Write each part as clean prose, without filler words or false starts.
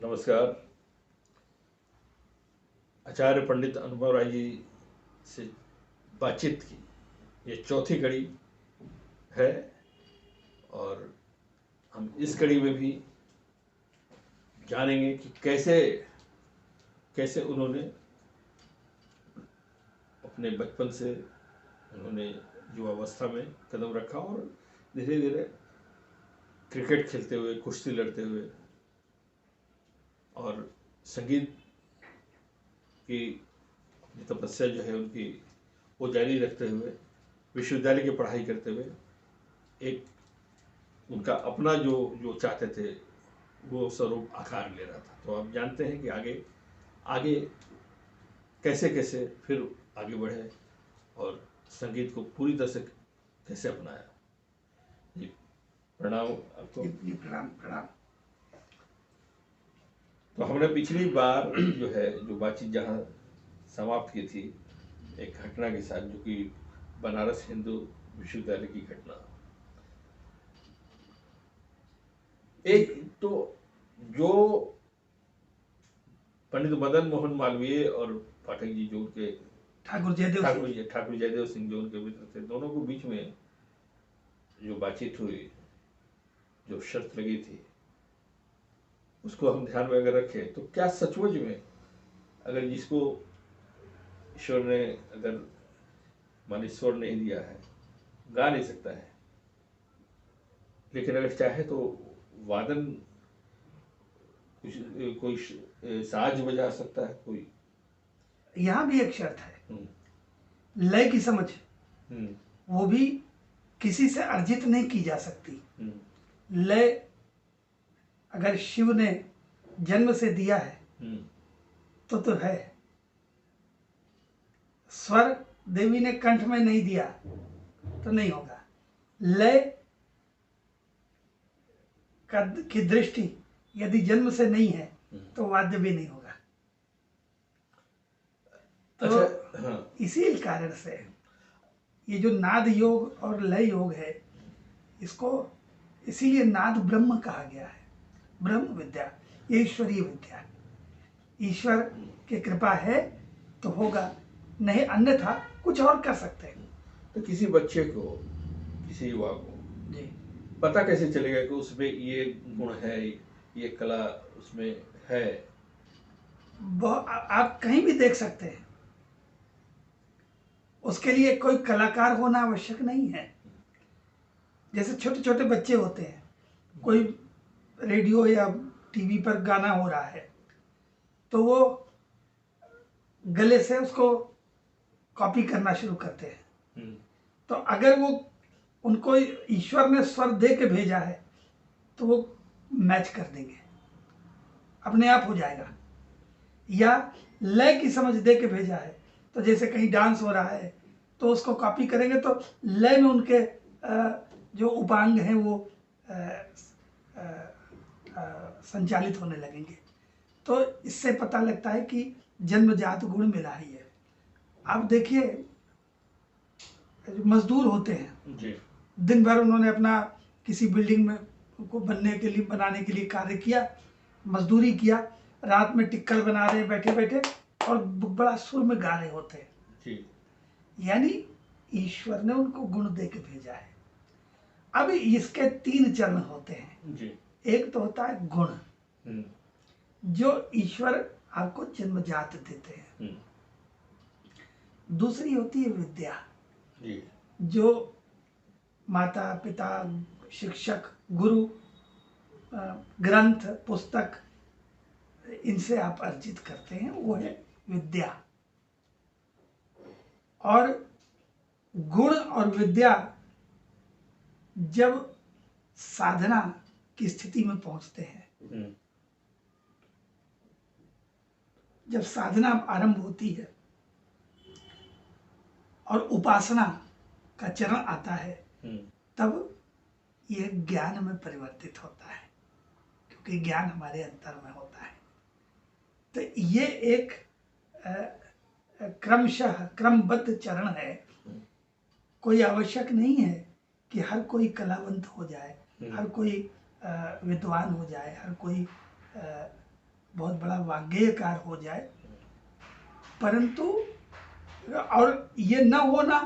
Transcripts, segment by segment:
नमस्कार। आचार्य पंडित अनुभव राय जी से बातचीत की ये चौथी कड़ी है और हम इस कड़ी में भी जानेंगे कि कैसे कैसे उन्होंने अपने बचपन से उन्होंने युवावस्था में कदम रखा और धीरे धीरे क्रिकेट खेलते हुए, कुश्ती लड़ते हुए और संगीत की तपस्या जो है उनकी वो जारी रखते हुए विश्वविद्यालय की पढ़ाई करते हुए एक उनका अपना जो जो चाहते थे वो स्वरूप आकार ले रहा था। तो आप जानते हैं कि आगे आगे कैसे कैसे फिर आगे बढ़े और संगीत को पूरी तरह से कैसे अपनाया। जी प्रणाम आपको। जी प्रणाम प्रणाम। तो हमने पिछली बार जो है जो बातचीत जहाँ समाप्त की थी एक घटना के साथ जो कि बनारस हिंदू विश्वविद्यालय की घटना। एक तो जो पंडित मदन मोहन मालवीय और पाठक जी जो उनके ठाकुर जयदेव सिंह जो उनके मित्र थे, दोनों को बीच में जो बातचीत हुई, जो शर्त लगी थी, उसको हम ध्यान में अगर रखें तो क्या सचमुच में अगर जिसको ईश्वर ने अगर मान ईश्वर नहीं दिया है, गा नहीं सकता है, लेकिन अगर चाहे तो वादन कुछ कोई साज बजा सकता है कोई। यहाँ भी एक शर्त है, लय की समझ वो भी किसी से अर्जित नहीं की जा सकती। लय अगर शिव ने जन्म से दिया है तो है। स्वर देवी ने कंठ में नहीं दिया तो नहीं होगा। लय की दृष्टि यदि जन्म से नहीं है तो वाद्य भी नहीं होगा। तो अच्छा, हाँ। इसी कारण से ये जो नाद योग और लय योग है, इसको इसीलिए नाद ब्रह्म कहा गया है। ब्रह्म विद्या, ये ईश्वरीय विद्या। ईश्वर की कृपा है तो होगा, नहीं अन्यथा कुछ और कर सकते हैं। तो किसी बच्चे को, किसी युवा को जी पता कैसे चलेगा कि उसमें ये गुण है, ये कला उसमें है? आप कहीं भी देख सकते हैं, उसके लिए कोई कलाकार होना आवश्यक नहीं है। जैसे छोटे छोटे बच्चे होते हैं, कोई रेडियो या टीवी पर गाना हो रहा है तो वो गले से उसको कॉपी करना शुरू करते हैं। तो अगर वो उनको ईश्वर ने स्वर दे के भेजा है तो वो मैच कर देंगे, अपने आप हो जाएगा। या लय की समझ दे के भेजा है तो जैसे कहीं डांस हो रहा है तो उसको कॉपी करेंगे तो लय में उनके जो उपांग हैं वो संचालित होने लगेंगे। तो इससे पता लगता है कि जन्मजात गुण मिला ही है। आप देखिए जो मजदूर होते हैं जी। दिन भर उन्होंने अपना किसी बिल्डिंग में को बनाने के लिए कार्य किया, मजदूरी किया, रात में टिक्कर बना रहे बैठे बैठे और बड़ा सुर में गा रहे होते हैं। जी। यानी ईश्वर ने उनको गुण दे के भेजा है। अब इसके 3 चरण होते हैं। जी। एक तो होता है गुण, जो ईश्वर आपको जन्मजात देते हैं। दूसरी होती है विद्या, जो माता पिता, शिक्षक, गुरु, ग्रंथ, पुस्तक, इनसे आप अर्जित करते हैं, वो है विद्या। और गुण और विद्या जब साधना की स्थिति में पहुंचते हैं, जब साधना आरंभ होती है और उपासना का चरण आता है, तब यह ज्ञान में परिवर्तित होता है, क्योंकि ज्ञान हमारे अंतर में होता है। तो ये एक क्रमशः क्रमबद्ध चरण है। कोई आवश्यक नहीं है कि हर कोई कलावंत हो जाए, हर कोई विद्वान हो जाए, हर कोई बहुत बड़ा वाग्गेयकार हो जाए, परंतु और ये न होना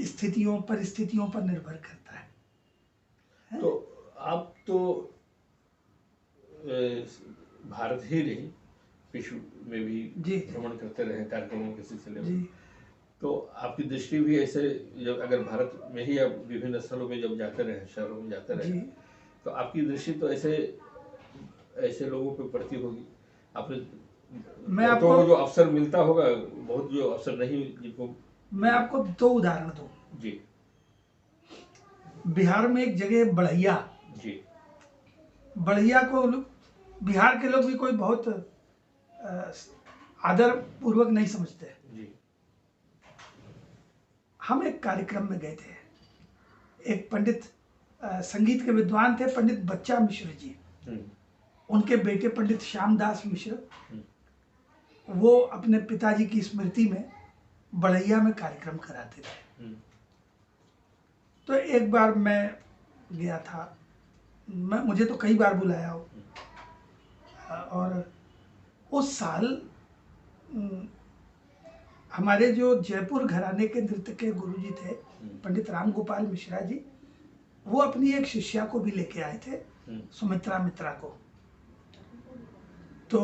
स्थितियों परिस्थितियों पर निर्भर करता है। तो आप तो भारत ही नहीं, विश्व में भी जी भ्रमण करते रहे कार्यक्रमों के सिलसिले जी। में, तो आपकी दृष्टि भी ऐसे, जब अगर भारत में ही आप विभिन्न स्थलों में जब जाते रहे, शहरों में जाते रहे, जी तो आपकी दृष्टि तो ऐसे ऐसे लोगों पे पड़ती होगी। आपने मैं बहुतों आपको को जो अवसर मिलता होगा, बहुत जो अवसर नहीं जिनको। मैं आपको 2 उदाहरण दूं। जी बिहार में एक जगह बढ़ैया, जी बढ़ैया को बिहार के लोग भी कोई बहुत आदर पूर्वक नहीं समझते। जी। हम एक कार्यक्रम में गए थे, एक पंडित संगीत के विद्वान थे, पंडित बच्चा मिश्र जी, उनके बेटे पंडित श्यामदास मिश्र, वो अपने पिताजी की स्मृति में बढ़ैया में कार्यक्रम कराते थे। तो एक बार मैं गया था, मुझे तो कई बार बुलाया हो, और उस साल हमारे जो जयपुर घराने के नृत्य के गुरुजी थे पंडित राम गोपाल मिश्रा जी, वो अपनी एक शिष्या को भी लेके आए थे, सुमित्रा मित्रा को। तो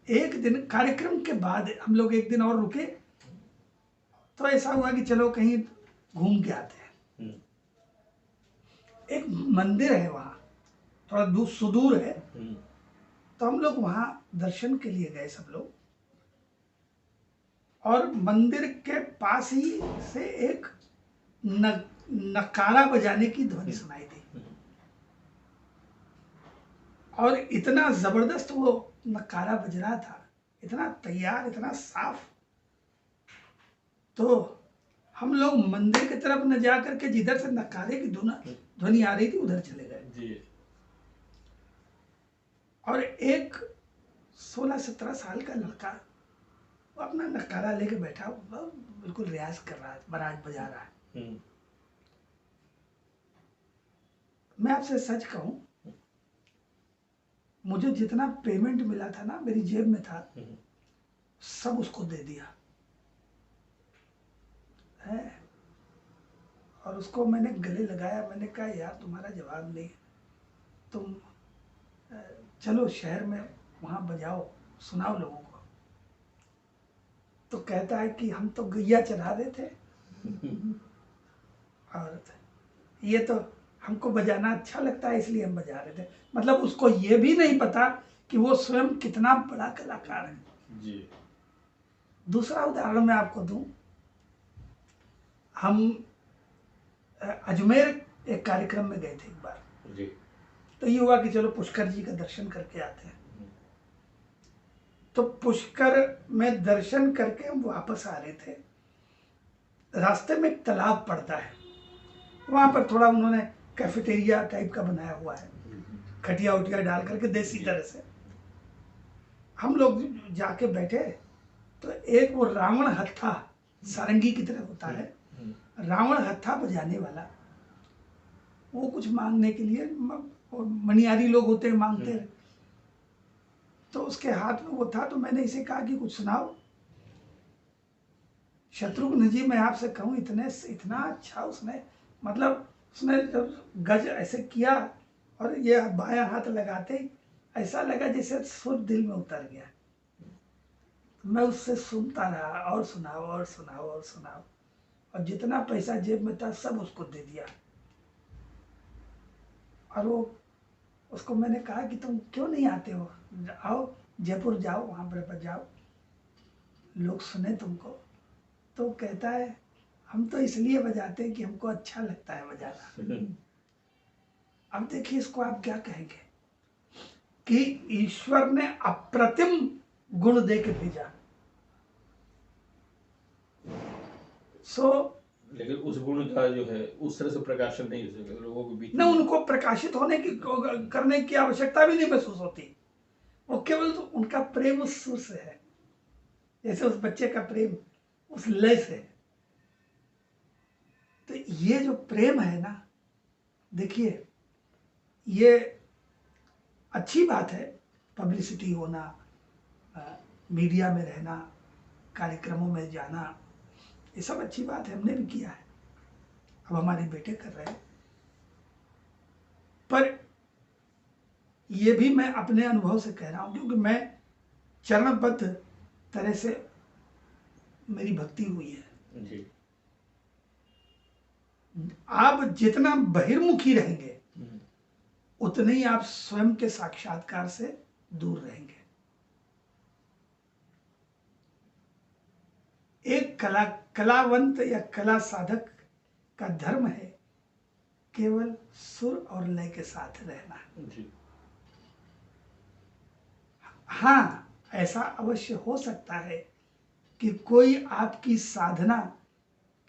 एक दिन कार्यक्रम के बाद हम लोग एक दिन और रुके, तो ऐसा हुआ कि चलो कहीं घूम के आते हैं। एक मंदिर है वहाँ, थोड़ा दूर सुदूर है, तो हम लोग वहाँ दर्शन के लिए गए सब लोग, और मंदिर के पास ही से एक नकारा बजाने की ध्वनि सुनाई दी, और इतना जबरदस्त वो नकारा बज रहा था, इतना तैयार, इतना साफ। तो हम लोग मंदिर की तरफ न जा करके जिधर से नकारे की ध्वनि आ रही थी उधर चले गए जी। और एक 16-17 साल का लड़का वो अपना नकारा लेके बैठा, बिल्कुल रियाज कर रहा है, बारात बजा रहा है। मैं आपसे सच कहूं, मुझे जितना पेमेंट मिला था ना, मेरी जेब में था, सब उसको दे दिया है। और उसको मैंने गले लगाया, मैंने कहा यार तुम्हारा जवाब नहीं, तुम चलो शहर में वहां बजाओ, सुनाओ लोगों को। तो कहता है कि हम तो गैया चढ़ा रहे थे और ये तो हमको बजाना अच्छा लगता है इसलिए हम बजा रहे थे। मतलब उसको ये भी नहीं पता कि वो स्वयं कितना बड़ा कलाकार है जी। दूसरा उदाहरण मैं आपको दूं, हम अजमेर एक कार्यक्रम में गए थे एक बार जी। तो ये हुआ कि चलो पुष्कर जी का दर्शन करके आते हैं। तो पुष्कर में दर्शन करके हम वापस आ रहे थे, रास्ते में एक तालाब पड़ता है, वहां पर थोड़ा उन्होंने कैफेटेरिया टाइप का बनाया हुआ है, खटिया उटिया डाल करके देसी तरह से। हम लोग जाके बैठे, तो एक वो रावण हत्था सारंगी की तरह होता है, रावण हत्था बजाने वाला, वो कुछ मांगने के लिए, मनियारी लोग होते हैं मांगते हैं, तो उसके हाथ में वो था। तो मैंने इसे कहा कि कुछ सुनाओ। शत्रुघ्न जी मैं आपसे कहूँ, इतना अच्छा उसने, मतलब उसने जब गज ऐसे किया और ये बायां हाथ लगाते ऐसा लगा जैसे सुर दिल में उतर गया। मैं उससे सुनता रहा, और सुनाओ और सुनाओ और सुनाओ, और जितना पैसा जेब में था सब उसको दे दिया। और वो उसको मैंने कहा कि तुम क्यों नहीं आते हो, आओ जयपुर जाओ, वहां पर जाओ, लोग सुने तुमको। तो कहता है हम तो इसलिए बजाते हैं कि हमको अच्छा लगता है बजाना। अब देखिए इसको आप क्या कहेंगे कि ईश्वर ने अप्रतिम गुण दे के भेजा। लेकिन उस गुण का जो है उस तरह से प्रकाशन नहीं हो सके लोगों के बीच में, उनको प्रकाशित होने की करने की आवश्यकता भी नहीं महसूस होती। वो केवल तो उनका प्रेम उस सुर से है, जैसे उस बच्चे का प्रेम उस लय से। तो ये जो प्रेम है ना, देखिए ये अच्छी बात है, पब्लिसिटी होना, मीडिया में रहना, कार्यक्रमों में जाना, ये सब अच्छी बात है, हमने भी किया है, अब हमारे बेटे कर रहे हैं। पर ये भी मैं अपने अनुभव से कह रहा हूं, क्योंकि मैं चरणबद्ध तरह से मेरी भक्ति हुई है जी। आप जितना बहिर्मुखी रहेंगे उतने ही आप स्वयं के साक्षात्कार से दूर रहेंगे। एक कलावंत या कला साधक का धर्म है केवल सुर और लय के साथ रहना। जी। हाँ, ऐसा अवश्य हो सकता है कि कोई आपकी साधना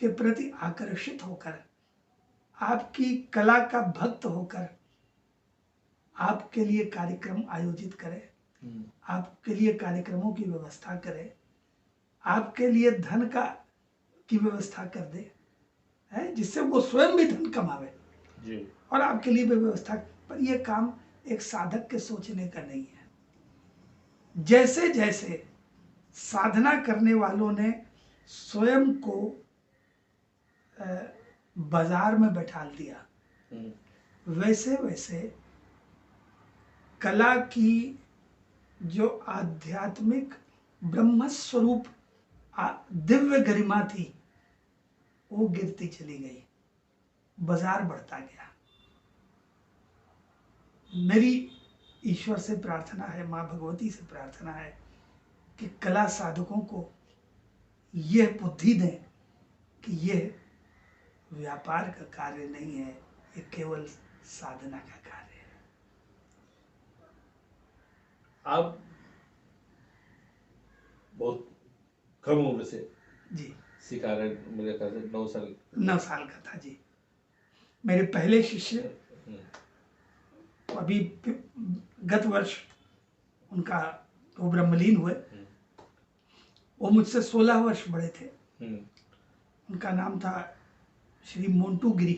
के प्रति आकर्षित होकर, आपकी कला का भक्त होकर आपके लिए कार्यक्रम आयोजित करे, आपके लिए कार्यक्रमों की व्यवस्था करे, आपके लिए धन की व्यवस्था कर दे, है, जिससे वो स्वयं भी धन कमावे जी। और आपके लिए भी व्यवस्था। पर यह काम एक साधक के सोचने का नहीं है। जैसे जैसे साधना करने वालों ने स्वयं को बाजार में बैठा दिया, वैसे वैसे कला की जो आध्यात्मिक ब्रह्म स्वरूप दिव्य गरिमा थी वो गिरती चली गई, बाजार बढ़ता गया। मेरी ईश्वर से प्रार्थना है, माँ भगवती से प्रार्थना है कि कला साधकों को यह बुद्धि दें कि यह व्यापार का कार्य नहीं है, ये केवल साधना का कार्य है। आप बहुत कम उम्र से जी सिखा रहे, मेरे ख्याल से 9 साल का था जी। मेरे पहले शिष्य अभी गत वर्ष उनका वो ब्रह्मलीन हुए, वो मुझसे 16 वर्ष बड़े थे। उनका नाम था श्री मोंटू गिरी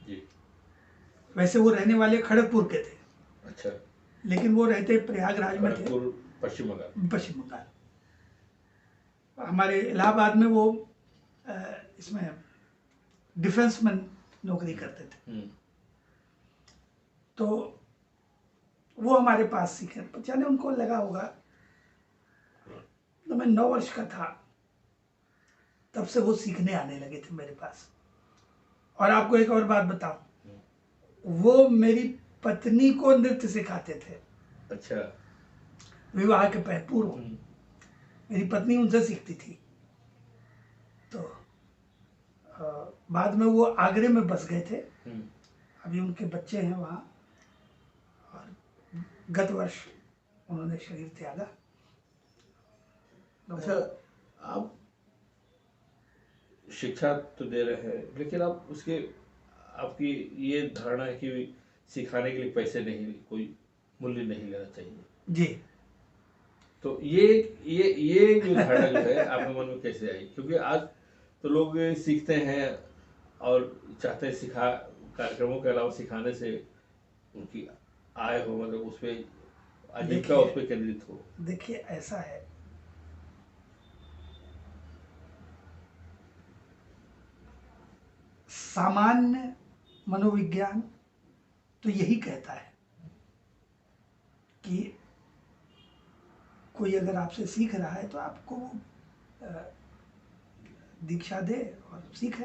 जी। वैसे वो रहने वाले खड़गपुर के थे। अच्छा। लेकिन वो रहते प्रयागराज में थे, पश्चिम बंगाल। हमारे इलाहाबाद में वो इसमें डिफेंस में नौकरी करते थे। तो वो हमारे पास सीखे, जाने उनको लगा होगा तो मैं 9 वर्ष का था, तब से वो सीखने आने लगे थे मेरे पास। और आपको एक और बात बताऊं, वो मेरी पत्नी को नृत्य सिखाते थे। अच्छा। विवाह के पूर्व मेरी पत्नी उनसे सीखती थी। तो बाद में वो आगरे में बस गए थे, अभी उनके बच्चे हैं वहाँ, और गत वर्ष उन्होंने शरीर त्यागा। अच्छा, आप शिक्षा तो दे रहे हैं, लेकिन आप उसके आपकी ये धारणा है कि सिखाने के लिए पैसे नहीं, कोई मूल्य नहीं लेना चाहिए जी। तो ये जो धारणा जो है आपके मन में कैसे आई? क्योंकि आज तो लोग सीखते हैं और चाहते हैं कार्यक्रमों के अलावा सिखाने से उनकी आय हो, मतलब उस पर आजीविका उस पर केंद्रित हो। देखिए, ऐसा है, सामान्य मनोविज्ञान तो यही कहता है कि कोई अगर आपसे सीख रहा है तो आपको दीक्षा दे और सीखे,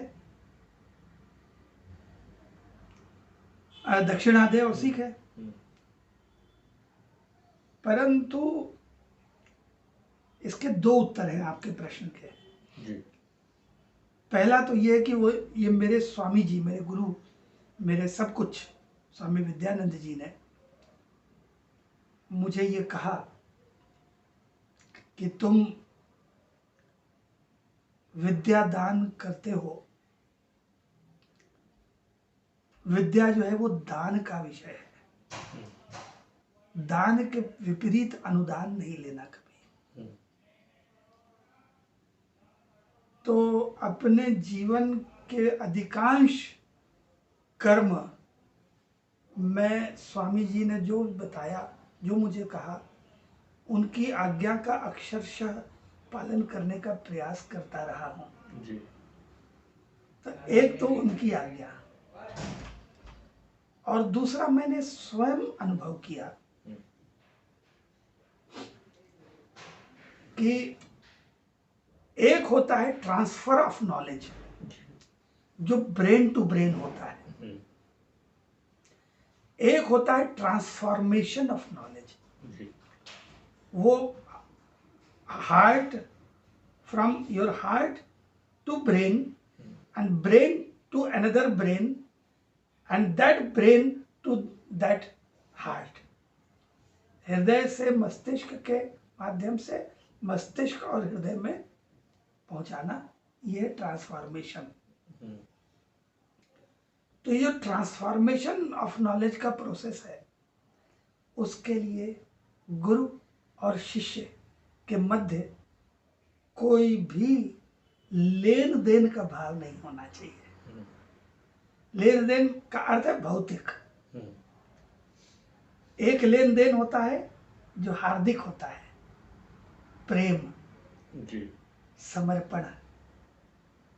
दक्षिणा दे और सीखे। परंतु इसके 2 उत्तर हैं आपके प्रश्न के जी। पहला तो ये है कि ये मेरे स्वामी जी, मेरे गुरु, मेरे सब कुछ स्वामी विद्यानंद जी ने मुझे ये कहा कि तुम विद्या दान करते हो। विद्या जो है वो दान का विषय है, दान के विपरीत अनुदान नहीं लेना कभी। तो अपने जीवन के अधिकांश कर्म में स्वामी जी ने जो बताया जो मुझे कहा, उनकी आज्ञा का अक्षरशः पालन करने का प्रयास करता रहा हूं। जी। तो एक तो उनकी आज्ञा, और दूसरा मैंने स्वयं अनुभव किया कि एक होता है ट्रांसफर ऑफ नॉलेज, जो ब्रेन टू ब्रेन होता है। एक होता है ट्रांसफॉर्मेशन ऑफ नॉलेज, वो heart, from your heart to brain and brain to another brain and that brain to that heart. हृदय से मस्तिष्क के माध्यम से मस्तिष्क और हृदय में पहुंचाना, ये ट्रांसफॉर्मेशन। तो ये जो ट्रांसफॉर्मेशन ऑफ नॉलेज का प्रोसेस है, उसके लिए गुरु और शिष्य के मध्य कोई भी लेन देन का भाव नहीं होना चाहिए। लेन देन का अर्थ है भौतिक। एक लेन देन होता है जो हार्दिक होता है, प्रेम जी। समर्पण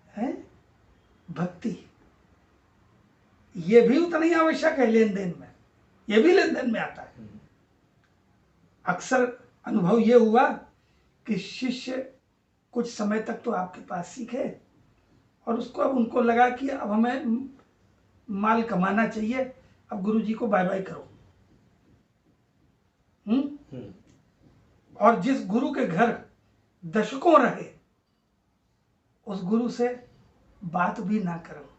है, भक्ति। ये भी उतना ही आवश्यक है लेन देन में, ये भी लेन देन में आता है। अक्सर अनुभव ये हुआ कि शिष्य कुछ समय तक तो आपके पास सीखे, और उसको अब उनको लगा कि अब हमें माल कमाना चाहिए, अब गुरु जी को बाय बाय करो। और जिस गुरु के घर दशकों रहे, उस गुरु से बात भी ना करो।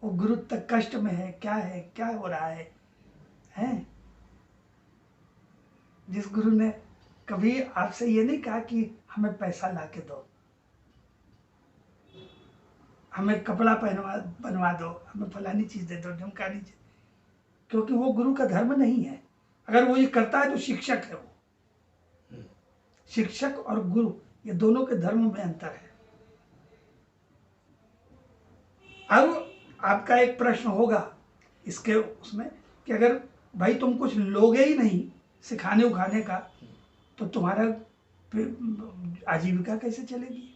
वो गुरु तक कष्ट में है, क्या हो रहा है, हैं? जिस गुरु ने कभी आपसे ये नहीं कहा कि हमें पैसा ला के दो, हमें कपड़ा बनवा दो, हमें फलानी चीज दे दो, ढमकानी चीज, क्योंकि वो गुरु का धर्म नहीं है। अगर वो ये करता है तो शिक्षक है वो। शिक्षक और गुरु, ये दोनों के धर्म में अंतर है। अब आपका एक प्रश्न होगा इसके उसमें कि अगर भाई तुम कुछ लोगे ही नहीं सिखाने उखाने का, तो तुम्हारा आजीविका कैसे चलेगी,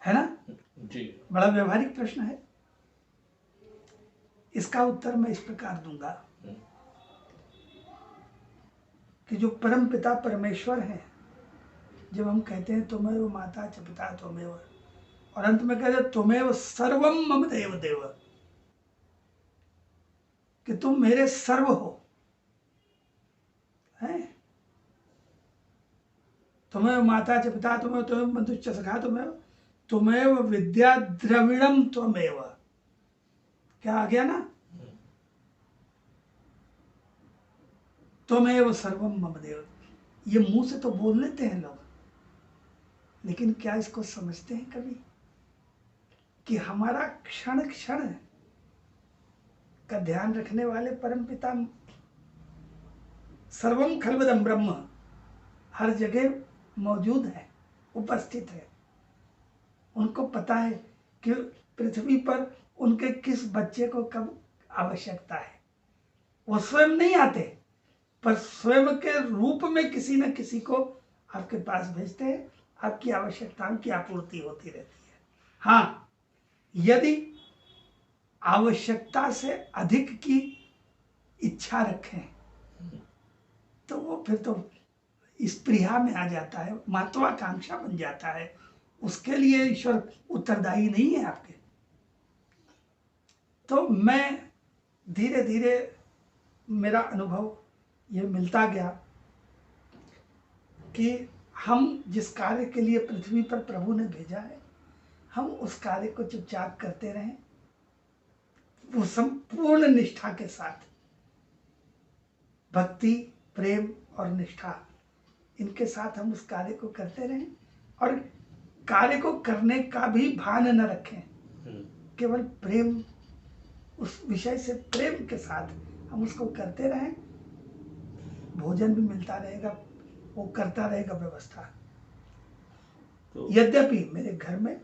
है ना? जी। बड़ा व्यवहारिक प्रश्न है। इसका उत्तर मैं इस प्रकार दूंगा कि जो परम पिता परमेश्वर हैं, जब हम कहते हैं त्वमेव माता च पिता त्वमेव, और अंत में कहते हैं त्वमेव सर्वम मम देव देव, कि तुम मेरे सर्व हो, हैं? त्वमेव माता च पिता त्वमेव, त्वमेव बंधुश्च सखा त्वमेव, त्वमेव विद्या द्रविणम त्वमेव। क्या आ गया ना? त्वमेव सर्वम मम देव। ये मुंह से तो बोल लेते हैं लोग, लेकिन क्या इसको समझते हैं कभी कि हमारा क्षण क्षण का ध्यान रखने वाले परम पिता सर्वम खलविदम ब्रह्म हर जगह मौजूद है, उपस्थित है। उनको पता है कि पृथ्वी पर उनके किस बच्चे को कब आवश्यकता है। वो स्वयं नहीं आते, पर स्वयं के रूप में किसी न किसी को आपके पास भेजते हैं, आपकी आवश्यकताओं की आपूर्ति होती रहती है। हाँ, यदि आवश्यकता से अधिक की इच्छा रखें तो वो फिर तो स्पृहा में आ जाता है, महत्वाकांक्षा बन जाता है। उसके लिए ईश्वर उत्तरदायी नहीं है आपके। तो मैं धीरे धीरे मेरा अनुभव ये मिलता गया कि हम जिस कार्य के लिए पृथ्वी पर प्रभु ने भेजा है, हम उस कार्य को चुपचाप करते रहें, वो संपूर्ण निष्ठा के साथ, भक्ति, प्रेम और निष्ठा, इनके साथ हम उस कार्य को करते रहें, और कार्य को करने का भी भान न रखें, केवल प्रेम, उस विषय से प्रेम के साथ हम उसको करते रहें। भोजन भी मिलता रहेगा, वो करता रहेगा व्यवस्था। तो यद्यपि मेरे घर में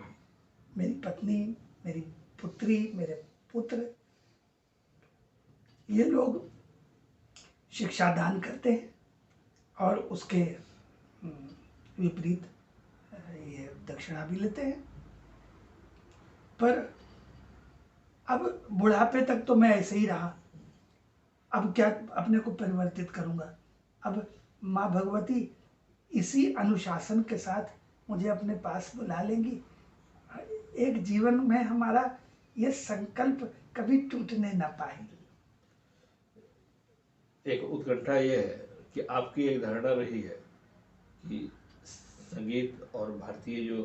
मेरी पत्नी, मेरी पुत्री, मेरे पुत्र, ये लोग शिक्षा दान करते हैं और उसके विपरीत ये दक्षिणा भी लेते हैं। पर अब बुढ़ापे तक तो मैं ऐसे ही रहा, अब क्या अपने को परिवर्तित करूंगा। अब माँ भगवती इसी अनुशासन के साथ मुझे अपने पास बुला लेंगी। एक जीवन में हमारा ये संकल्प कभी टूटने ना पाए। एक उत्कंठा ये है कि आपकी एक धारणा रही है कि संगीत और भारतीय जो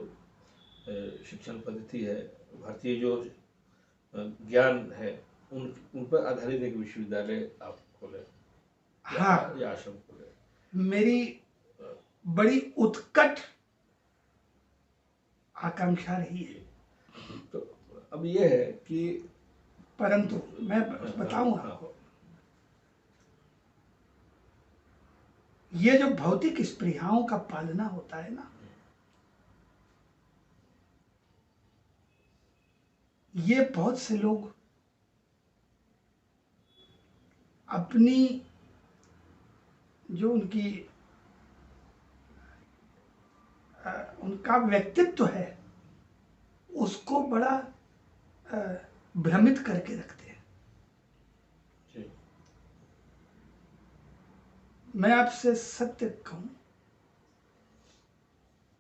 शिक्षण पद्धति है, भारतीय जो ज्ञान है, उन पर आधारित एक विश्वविद्यालय आप खोले। हाँ, या आश्रम खोले। मेरी बड़ी उत्कट आकांक्षा रही है। तो अब ये है कि परंतु मैं बताऊं आपको, ये जो भौतिक स्पृहाओं का पालना होता है ना, ये बहुत से लोग अपनी जो उनका व्यक्तित्व है उसको बड़ा भ्रमित करके रखते हैं। मैं आपसे सत्य कहूं,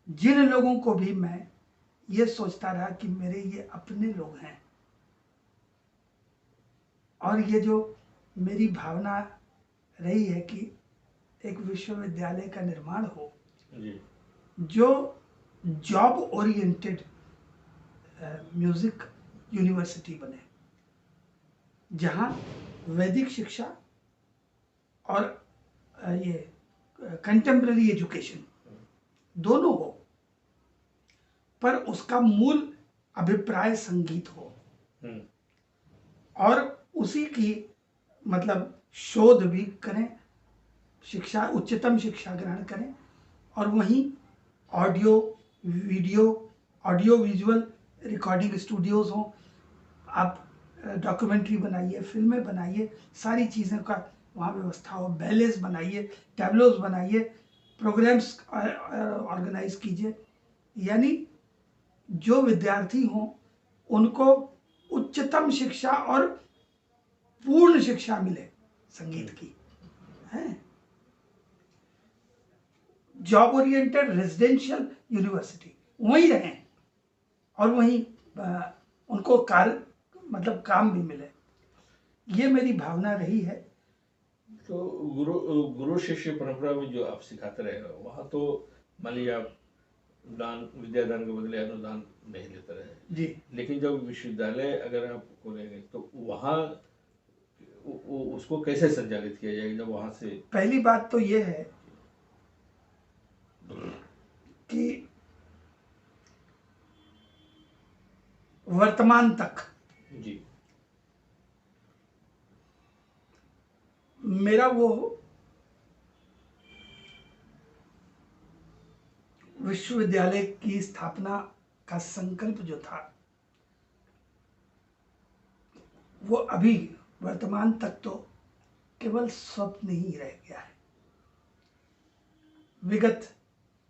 जिन लोगों को भी मैं ये सोचता रहा कि मेरे ये अपने लोग हैं, और ये जो मेरी भावना रही है कि एक विश्वविद्यालय का निर्माण हो जो जॉब ओरिएंटेड म्यूजिक यूनिवर्सिटी बने, जहां वैदिक शिक्षा और ये कंटेम्पररी एजुकेशन दोनों हो, पर उसका मूल अभिप्राय संगीत हो और उसी की मतलब शोध भी करें, शिक्षा उच्चतम शिक्षा ग्रहण करें, और वहीं audio video audio visual recording studios हों, आप डॉक्यूमेंट्री बनाइए, फिल्में बनाइए, सारी चीज़ें का वहाँ व्यवस्था हो, बैलेस बनाइए, टैबलोज बनाइए, प्रोग्राम्स ऑर्गेनाइज कीजिए, यानी जो विद्यार्थी हों उनको उच्चतम शिक्षा और पूर्ण शिक्षा मिले संगीत की, है। जॉब ओरिएंटेड रेजिडेंशियल यूनिवर्सिटी वहीं रहें और वहीं उनको कार्य मतलब काम भी मिले, ये मेरी भावना रही है। तो गुरु शिष्य परंपरा में जो आप सिखाते रहे, वहाँ तो मान लीजिए आप विद्यादान के बदले अनुदान नहीं लेते रहे जी, लेकिन जब विश्वविद्यालय अगर आप खोलेंगे तो वहाँ उसको कैसे संचालित किया जाएगा? जब वहाँ से पहली बात तो ये है कि वर्तमान तक जी मेरा वो विश्वविद्यालय की स्थापना का संकल्प जो था वो अभी वर्तमान तक तो केवल स्वप्न ही रह गया है। विगत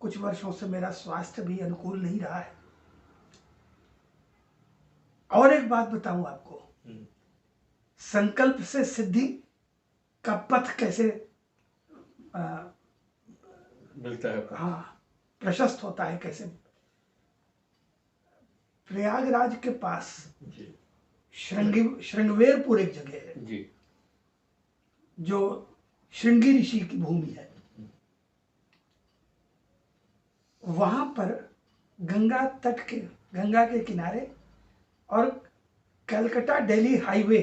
कुछ वर्षों से मेरा स्वास्थ्य भी अनुकूल नहीं रहा है। और एक बात बताऊं आपको, संकल्प से सिद्धि का पथ कैसे मिलता है? हाँ, प्रशस्त होता है कैसे। प्रयागराज के पास श्रृंगवेरपुर एक जगह है जी, जो श्रृंगी ऋषि की भूमि है। वहां पर गंगा के किनारे और कलकत्ता दिल्ली हाईवे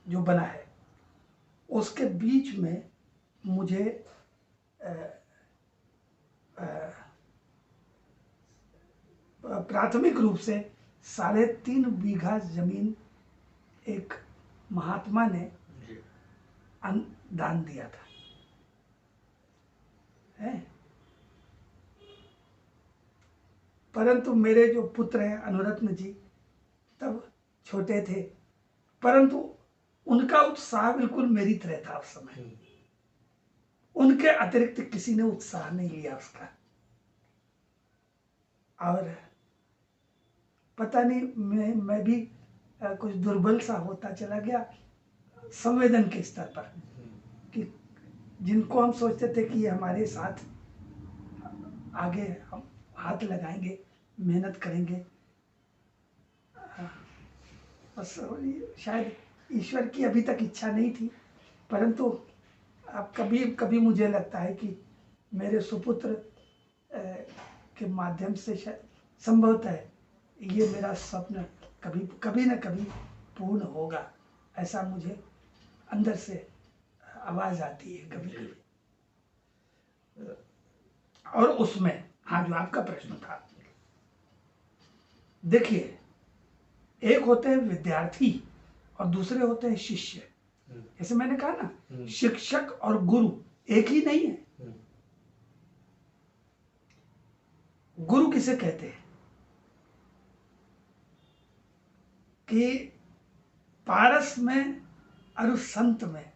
जो बना है उसके बीच में मुझे प्राथमिक रूप से 3.5 बीघा जमीन एक महात्मा ने दान दिया था, है। परंतु मेरे जो पुत्र हैं अनुरत्न जी तब छोटे थे, परंतु उनका उत्साह बिल्कुल मेरी तरह था उस समय। उनके अतिरिक्त किसी ने उत्साह नहीं लिया उसका। और पता नहीं मैं भी कुछ दुर्बल सा होता चला गया संवेदन के स्तर पर, कि जिनको हम सोचते थे कि ये हमारे साथ आगे हम हाथ लगाएंगे, मेहनत करेंगे, बस शायद ईश्वर की अभी तक इच्छा नहीं थी। परंतु अब कभी कभी मुझे लगता है कि मेरे सुपुत्र के माध्यम से संभवतः ये मेरा स्वप्न कभी न कभी पूर्ण होगा, ऐसा मुझे अंदर से आवाज आती है कभी कभी। और उसमें हाँ, जो आपका प्रश्न था, देखिए, एक होते हैं विद्यार्थी और दूसरे होते हैं शिष्य। जैसे मैंने कहा ना, शिक्षक और गुरु एक ही नहीं है। गुरु किसे कहते हैं कि पारस में और संत में,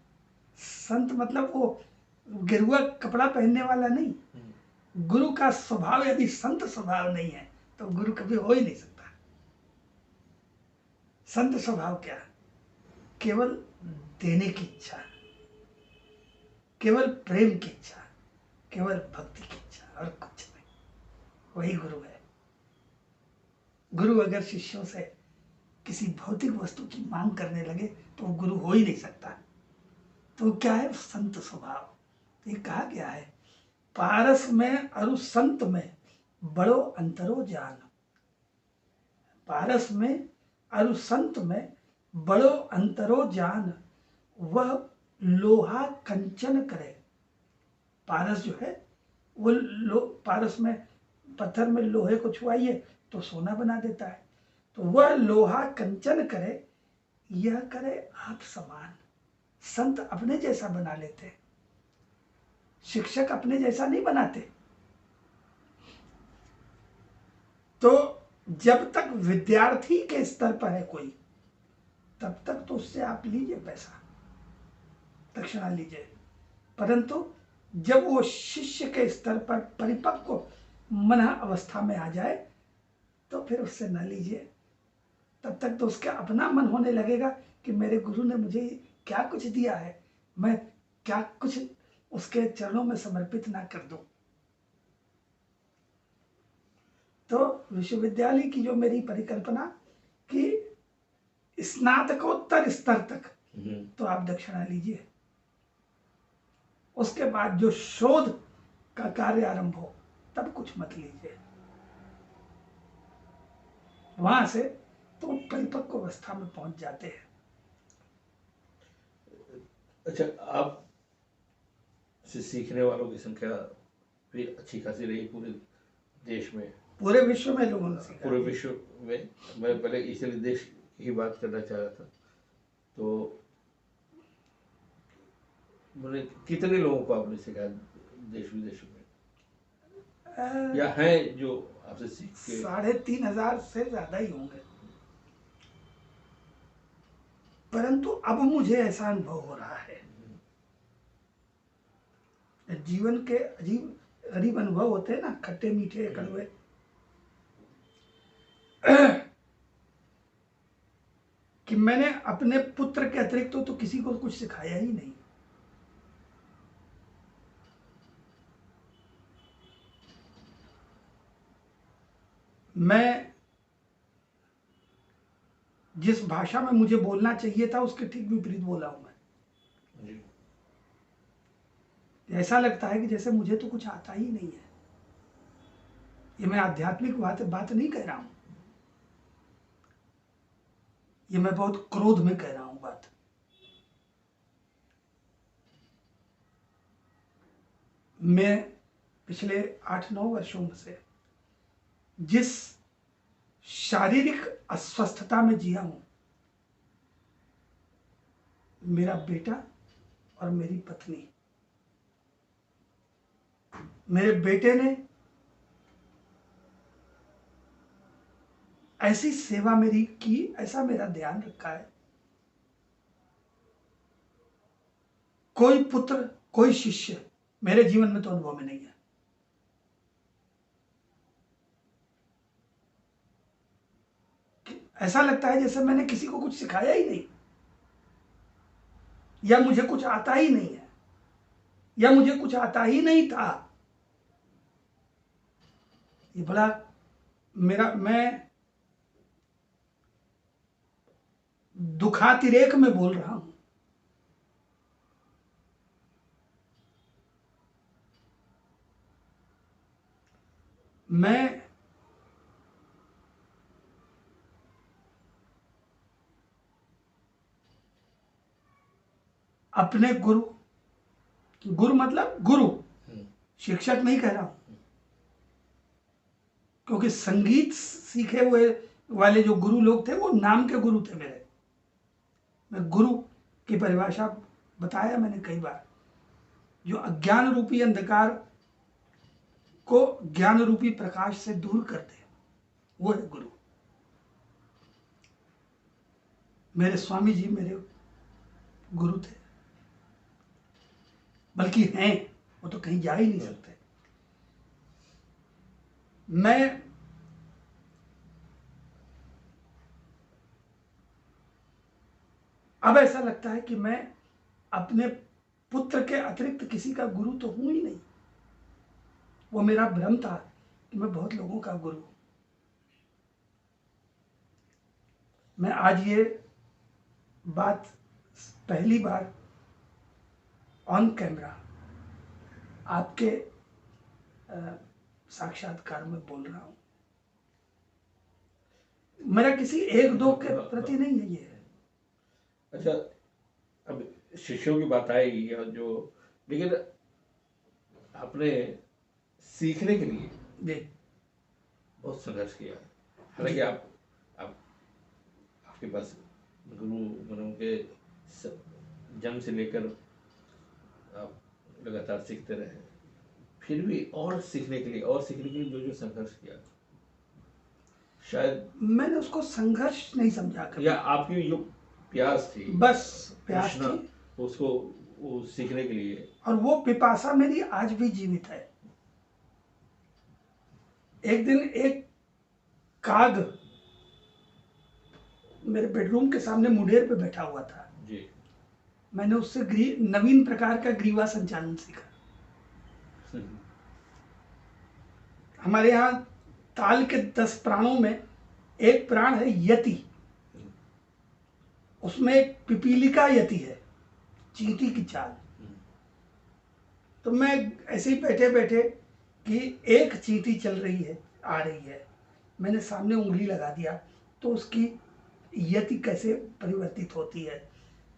संत मतलब वो गेरुआ कपड़ा पहनने वाला नहीं। गुरु का स्वभाव यदि संत स्वभाव नहीं है तो गुरु कभी हो ही नहीं सकता। संत स्वभाव क्या? केवल देने की इच्छा, केवल प्रेम की इच्छा, केवल भक्ति की इच्छा, और कुछ नहीं। वही गुरु है। गुरु अगर शिष्यों से किसी भौतिक वस्तु की मांग करने लगे तो वो गुरु हो ही नहीं सकता। तो क्या है? संत स्वभाव। ये कहा गया है, पारस में और संत में बड़ो अंतरो जान। पारस में और संत में बड़ो अंतरो जान, वह लोहा कंचन करे। पारस जो है वो पारस में पत्थर में लोहे को छुआइए तो सोना बना देता है। तो वह लोहा कंचन करे, यह करे आप समान। संत अपने जैसा बना लेते, शिक्षक अपने जैसा नहीं बनाते। तो जब तक विद्यार्थी के स्तर पर है कोई, तब तक तो उससे आप लीजिए पैसा, दक्षिणा लीजिए। परंतु जब वो शिष्य के स्तर पर परिपक्व मन अवस्था में आ जाए तो फिर उससे न लीजिए। तब तक तो उसका अपना मन होने लगेगा कि मेरे गुरु ने मुझे क्या कुछ दिया है, मैं क्या कुछ उसके चरणों में समर्पित ना कर दूं। तो विश्वविद्यालय की जो मेरी परिकल्पना कि स्नातकोत्तर स्तर तक तो आप दक्षिणा लीजिए, उसके बाद जो शोध का कार्य आरंभ हो तब कुछ मत लीजिए। वहां से तो परिपक्व अवस्था में पहुंच जाते हैं। अच्छा, आप से सीखने वालों की संख्या भी अच्छी खासी रही पूरे देश में, पूरे विश्व में लोगों ने सीखा। पूरे विश्व में। मैं पहले इसलिए देश की बात करना चाह रहा था। तो मैंने कितने लोगों को आपने सिखाया देश विदेशों में, या हैं जो आपसे सीख के? 3,500 से ज्यादा ही होंगे। परंतु अब मुझे ऐसा अनुभव हो रहा है, जीवन के अजीब गरीब अनुभव होते हैं ना, खट्टे मीठे कड़वे, कि मैंने अपने पुत्र के अतिरिक्त तो किसी को कुछ सिखाया ही नहीं। मैं जिस भाषा में मुझे बोलना चाहिए था उसके ठीक विपरीत बोला हूं मैं। ऐसा लगता है कि जैसे मुझे तो कुछ आता ही नहीं है। ये मैं आध्यात्मिक बात नहीं कह रहा हूं, ये मैं बहुत क्रोध में कह रहा हूं बात। मैं पिछले 8-9 वर्षों से जिस शारीरिक अस्वस्थता में जिया हूं, मेरा बेटा और मेरी पत्नी, मेरे बेटे ने ऐसी सेवा मेरी की, ऐसा मेरा ध्यान रखा है। कोई पुत्र, कोई शिष्य मेरे जीवन में तो अनुभव में नहीं है। ऐसा लगता है जैसे मैंने किसी को कुछ सिखाया ही नहीं, या मुझे कुछ आता ही नहीं है, या मुझे कुछ आता ही नहीं था। ये बड़ा मैं दुखातिरेक में बोल रहा हूं। मैं अपने गुरु मतलब गुरु, शिक्षक नहीं कह रहा हूं, क्योंकि संगीत सीखे हुए वाले जो गुरु लोग थे वो नाम के गुरु थे मेरे। मैं गुरु की परिभाषा बताया मैंने कई बार, जो अज्ञान रूपी अंधकार को ज्ञान रूपी प्रकाश से दूर करते हैं, वो है गुरु। मेरे स्वामी जी मेरे गुरु थे, बल्कि हैं, वो तो कहीं जा ही नहीं सकते। मैं अब ऐसा लगता है कि मैं अपने पुत्र के अतिरिक्त किसी का गुरु तो हूं ही नहीं। वो मेरा भ्रम था कि मैं बहुत लोगों का गुरु हूं। मैं आज ये बात पहली बार ऑन कैमरा आपके साक्षात्कार में बोल रहा हूं। मेरा किसी एक दो के प्रति नहीं है ये। अच्छा, अब शिष्यों की बात आएगी, और जो लेकिन आपने सीखने के लिए जी बहुत संघर्ष किया। हालांकि आप आपके पास गुरु गुरुओं के जन्म से लेकर आप लगातार सीखते रहे, फिर भी और सीखने के लिए जो संघर्ष किया, शायद मैंने उसको संघर्ष नहीं समझा कभी। या आपकी जो प्यास थी, बस प्यास कृष्ण, थी, उसको वो सीखने के लिए। और वो पिपासा मेरी आज भी जीवित है। एक दिन एक काग मेरे बेडरूम के सामने मुंडेर पे बैठा हुआ था जी। मैंने उससे नवीन प्रकार का ग्रीवा संचालन सीखा। हमारे यहाँ ताल के 10 प्राणों में एक प्राण है यति, उसमें एक पिपीलिका यति है, चींटी की चाल। तो मैं ऐसे ही बैठे बैठे कि एक चींटी चल रही है, आ रही है, मैंने सामने उंगली लगा दिया तो उसकी यति कैसे परिवर्तित होती है,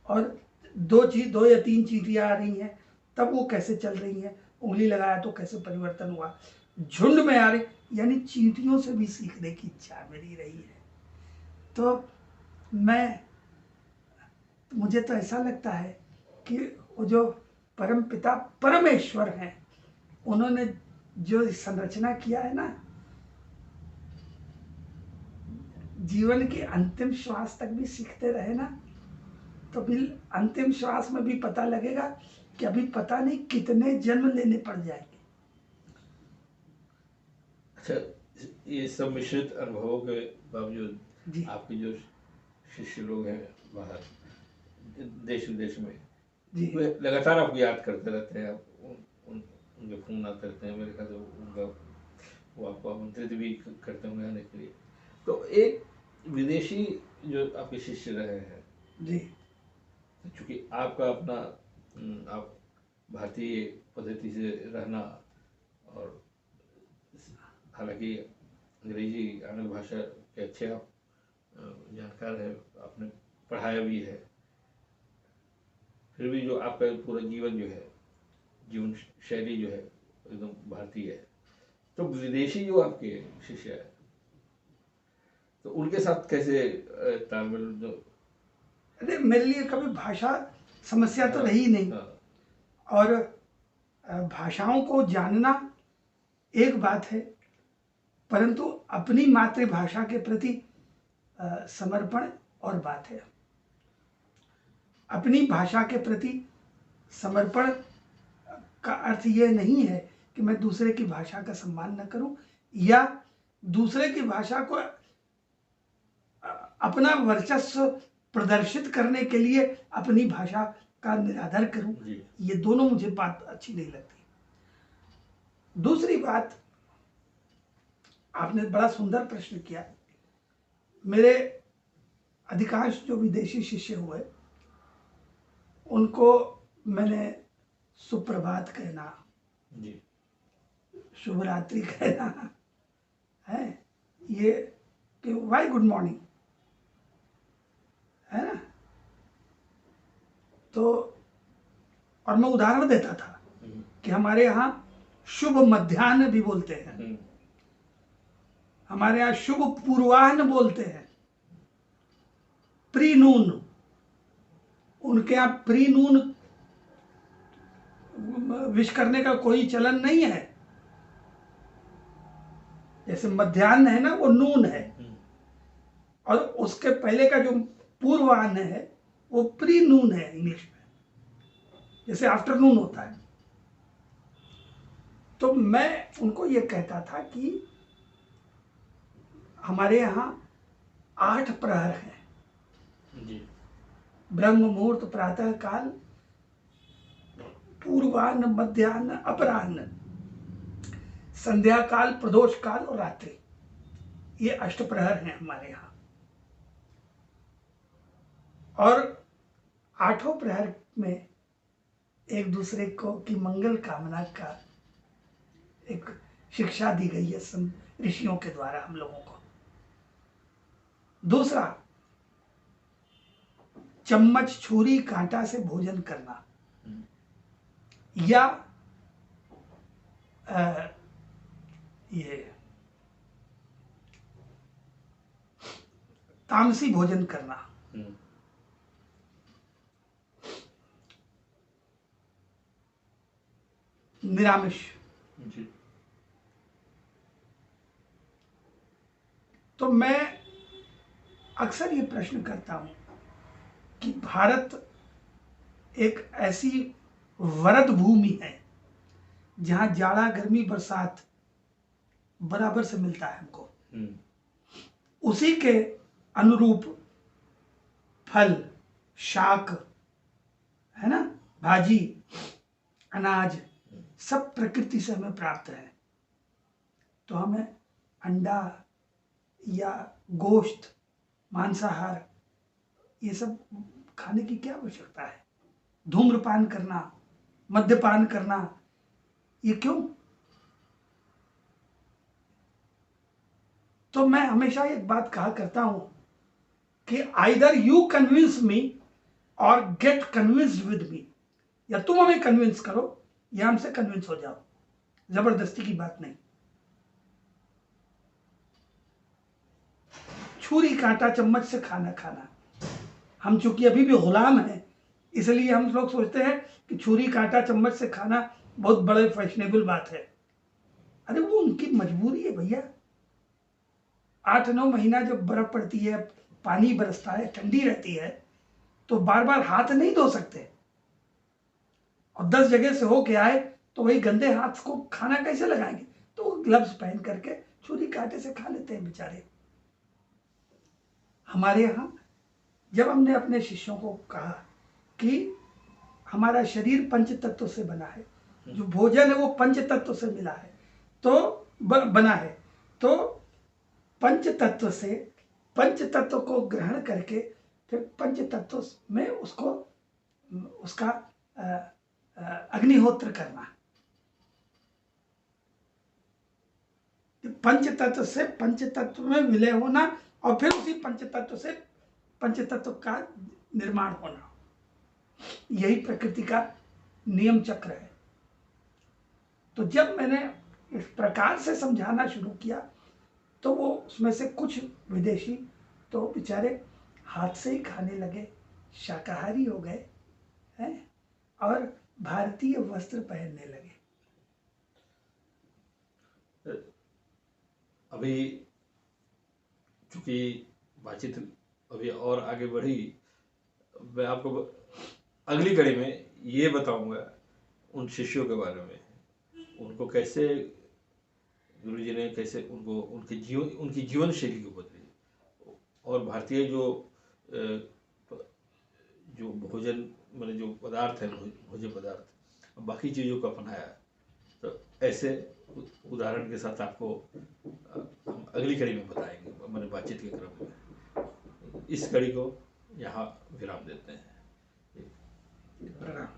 और दो या तीन चींटियां आ रही हैं तब वो कैसे चल रही हैं, उंगली लगाया तो कैसे परिवर्तन हुआ, झुंड में आ रही, यानी चींटियों से भी सीखने की इच्छा मेरी रही है। तो मुझे तो ऐसा लगता है कि वो जो परम पिता परमेश्वर हैं, उन्होंने जो संरचना किया है ना, जीवन के अंतिम श्वास तक भी सीखते रहे ना, तो फिर अंतिम श्वास में भी पता लगेगा कि अभी पता नहीं कितने जन्म लेने पड़ जाएंगे। अच्छा, ये सब मिश्रित अनुभवों के बावजूद आपके जो शिष्य लोग हैं बाहर देश विदेश में, वे लगातार आपको याद करते रहते हैं। उनके फोन आते रहते हैं, मेरे ख्याल से वो आपको आमंत्रित भी करते होंगे आने के लिए। तो एक विदेशी जो आपके शिष्य रहे हैं जी, चूँकि आपका अपना आप भारतीय पद्धति से रहना, और हालांकि अंग्रेजी आंग्ल भाषा के अच्छे आप जानकार हैं, आपने पढ़ाया भी है, फिर भी जो आपका पूरा जीवन जो है, जीवन शैली जो है एकदम भारतीय है। तो विदेशी जो आपके शिष्य है, तो उनके साथ कैसे तालमेल? जो अरे मेरे लिए कभी भाषा समस्या तो रही नहीं, और भाषाओं को जानना एक बात है, परंतु अपनी मातृभाषा के प्रति समर्पण और बात है। अपनी भाषा के प्रति समर्पण का अर्थ ये नहीं है कि मैं दूसरे की भाषा का सम्मान न करूं या दूसरे की भाषा को अपना वर्चस्व प्रदर्शित करने के लिए अपनी भाषा का निरादर करूं। ये दोनों मुझे बात अच्छी नहीं लगती। दूसरी बात, आपने बड़ा सुंदर प्रश्न किया। मेरे अधिकांश जो विदेशी शिष्य हुए उनको मैंने सुप्रभात कहना, शुभ रात्रि कहना है, ये कि वाई गुड मॉर्निंग, है ना। तो और मैं उदाहरण देता था कि हमारे यहाँ शुभ मध्याह्न भी बोलते हैं, हमारे यहाँ शुभ पूर्वाह्न बोलते हैं, प्री नून, उनके यहाँ प्री नून विश करने का कोई चलन नहीं है। जैसे मध्याह्न है ना, वो नून है, और उसके पहले का जो पूर्वाह्न है वो प्री नून है इंग्लिश में, जैसे आफ्टरनून होता है। तो मैं उनको ये कहता था कि हमारे यहाँ 8 प्रहर हैं, ब्रह्म मुहूर्त, प्रातः काल, पूर्वाह्न, मध्याह्न, अपराह्न, संध्या काल, प्रदोष काल और रात्रि। ये 8 प्रहर हैं हमारे यहाँ। और 8 प्रहर में एक दूसरे को की मंगल कामना का एक शिक्षा दी गई है ऋषियों के द्वारा हम लोगों को। दूसरा, चम्मच छुरी कांटा से भोजन करना या ये तामसी भोजन करना, निरामिष। तो मैं अक्सर ये प्रश्न करता हूं कि भारत एक ऐसी वरद भूमि है जहां जाड़ा, गर्मी, बरसात बराबर से मिलता है हमको। उसी के अनुरूप फल, शाक, है ना, भाजी, अनाज सब प्रकृति से हमें प्राप्त है। तो हमें अंडा या गोश्त, मांसाहार, ये सब खाने की क्या आवश्यकता है? धूम्रपान करना, मद्यपान करना, ये क्यों? तो मैं हमेशा एक बात कहा करता हूं कि आइदर यू कन्विंस मी और गेट कन्विंस्ड विद मी, या तुम हमें कन्विंस करो या हमसे कन्विंस हो जाओ, जबरदस्ती की बात नहीं। छुरी कांटा चम्मच से खाना खाना, हम चूंकि अभी भी गुलाम हैं, इसलिए हम लोग सोचते हैं कि छुरी कांटा चम्मच से खाना बहुत बड़े फैशनेबल बात है। अरे वो उनकी मजबूरी है भैया। 8-9 महीना जब बर्फ पड़ती है, पानी बरसता है, ठंडी रहती है, तो बार बार हाथ नहीं धो सकते, और 10 जगह से होके आए तो वही गंदे हाथ को खाना कैसे लगाएंगे? तो ग्लव्स पहन करके छुरी कांटे से खा लेते हैं बेचारे। हमारे यहाँ जब हमने अपने शिष्यों को कहा कि हमारा शरीर पंच तत्व से बना है, जो भोजन है वो पंच तत्व से मिला है, तो बना है, तो पंच तत्व से पंच तत्व को ग्रहण करके फिर पंच तत्व में उसको उसका अग्निहोत्र करना। पंच तत्व से पंच तत्व में विलय होना और फिर उसी पंच तत्व से पंच तत्व का निर्माण होना, यही प्रकृति का नियम चक्र है। तो जब मैंने इस प्रकार से समझाना शुरू किया तो वो उसमें से कुछ विदेशी तो बेचारे हाथ से ही खाने लगे, शाकाहारी हो गए हैं और भारतीय वस्त्र पहनने लगे। अभी चूंकि बातचीत अभी और आगे बढ़ी, मैं आपको अगली कड़ी में ये बताऊंगा उन शिष्यों के बारे में, उनको कैसे गुरुजी ने कैसे उनको उनकी जीवन शैली को बदली, और भारतीय जो भोजन मतलब जो पदार्थ है, भोज्य पदार्थ, बाकी चीज़ों को अपनाया। तो ऐसे उदाहरण के साथ आपको हम अगली कड़ी में बताएंगे, हमारे बातचीत के क्रम में। इस कड़ी को यहाँ विराम देते हैं। प्रणाम।